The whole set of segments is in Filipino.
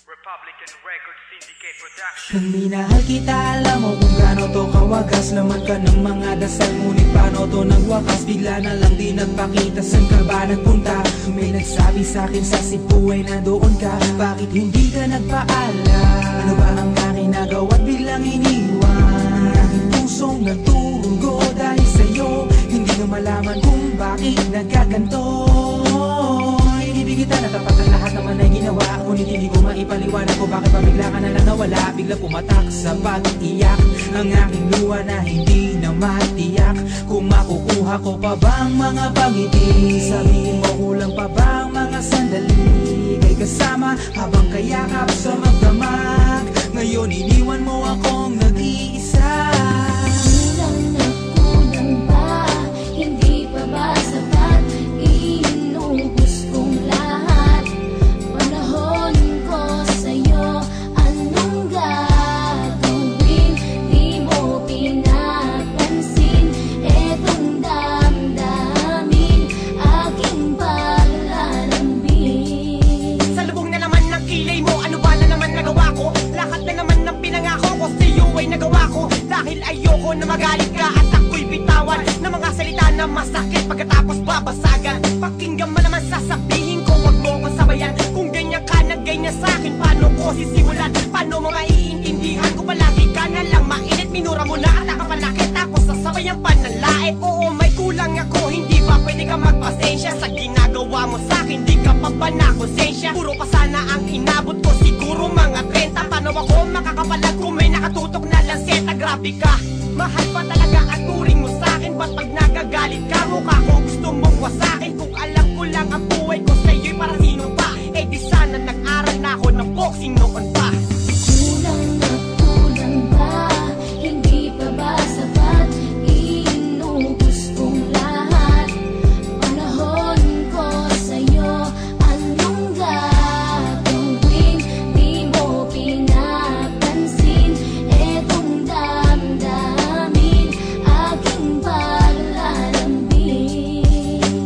Republican Record Syndicate Production. Kung minahal kita, alam mo kung gaano to kawagas. Laman ka ng mga dasal, ngunit paano to nagwakas? Bigla na lang di nagpakita, saan ka ba nagpunta? May nagsabi sa'kin sa Cebu ay nandoon ka. Bakit hindi ka nagpaalam? Ano ba ang aking nagawa't biglang iniwan? Ang aking pusong nagtugo dahil sa'yo. Hindi na malaman kung bakit nagkaganto. Ibig kita na tapat ang lahat naman ay ginawa, ngunit hindi ko maipaliwanag ko bakit pa bigla ka na lang nawala. Bigla pumatak sa pag-iyak ang aking luha na hindi na matiyak. Kung makukuha ko pa bang mga pangiti, sabihin mo kulang pa bang mga sandali kay kasama habang kayakap sa magdamag. Ngayon iniwan mo akong nag-iisa. Kulang na kulang ba? Hindi pa ba sapat? Inubos kong lahat. Panahon ko sa'yo, anong gagawin? Di mo pinapansin etong damdamin, aking paglalambing. Sa lubong na naman ng kilay mo, ano ba na naman nagawa ko? Lahat na naman ng pinangako ko sa'yo ay nagawa ko. Dahil ayoko na magalit ka at ako'y bitawan ng mga salita na masakit pagkatapos babasagan. Pakinggan mo naman sasabihin ko, wag mo ko sabayan. Kung ganyan ka na ganyan sa'kin, paano ko sisimulan? Paano mo maiintindihan ko palagi ka na lang mainit? Minura mo na at nakapalaki tapos sasabayan pa ng laet. Oo, may kulang ako, hindi ba pwede ka magpasensya sa ginagawa mo sa'kin? Di ka pa ba na konsensya? Puro pa sana ang inabot ko, siguro mga 30. Paano ako makakapalag kung may nakatutok na lanseta? Grabe ka, mahal pa talaga ang turing mo sa'kin. Ba't pag nagagalit ka, mukha ko gusto mong wasakin? Kung alam ko lang ang buhay ko sa'yo'y para sino pa? Eh di sana nag-aral na ako ng boxing noon pa. Kulang na kulang ba? Hindi pa ba sapat? Inubos kong lahat. Panahon ko sa'yo, anong gagawin? Di mo pinapansin etong damdamin, aking paglalambing.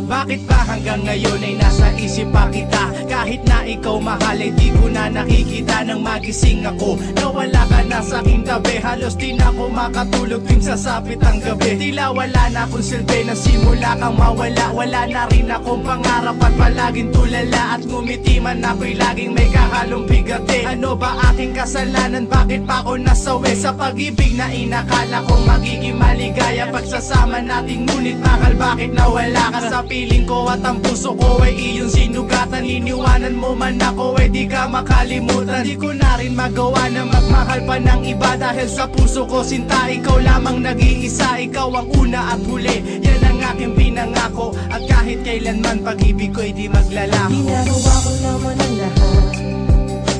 Bakit ba hanggang ngayon ay nasa isip pa kita? Kahit na ikaw mahal ay di ko na nakikita. Nang magising ako, nawala ka na sa aking tabi. Halos di na ako makatulog tuwing sasapit ang gabi. Tila wala na akong silbi, nasimula kang mawala. Wala na rin akong pangarap at palaging tulala. At ngumiti man ako'y laging may kahalong bigati. Ano ba aking kasalanan? Bakit pa ako nasawi sa pag-ibig na inakala kong magiging maligaya? Pagsasama natin ngunit mahal, bakit nawala ka sa piling ko? At ang puso ko ay iyong sinugatan. Iniwanan mo man ako ay di ka makalimutan. Di ko na rin magawa na magmahal pa ng iba. Dahil sa puso ko sinta, ikaw lamang nag-iisa. Ikaw ang una at huli, yan ang aking pinangako. At kahit kailanman pag-ibig ko'y di maglalako. Ginagawa ko naman ang lahat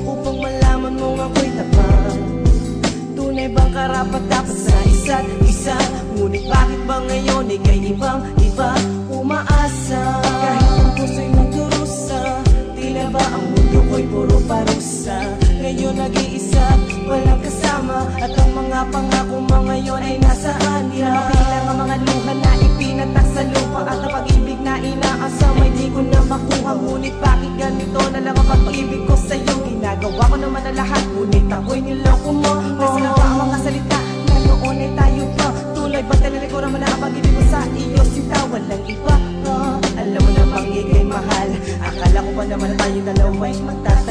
upang malaman mong ako'y tapat. Tunay bang karapat dapat sa isa't isa? Ngunit bakit ba ngayon ika'y ibang iba? Umaasa kahit ang puso'y nagdurusa. Tila ba ang mundo ko'y puro parusa? Ngayon nag-iisa, walang kasama. At ang mga pangako mo ngayon ay nasaan? Di na mabilang ang mga luha na ipinatak sa lupa. At ang pag-ibig na inaasam ay di ko na makuha. Ngunit bakit ganito na lang ang pag-ibig ko sa'yo? Ginagawa ko naman na lahat, ngunit ako'y niloko mo. Kasi na ba ang mga salita na noon ay tayo pa? Tulay ba talaga ko naman na ang pag-ibig ko sa iyo? Sinta, walang iba. Alam mo na bang ika'y mahal? Akala ko ba naman tayong dalawa'y magtatapos?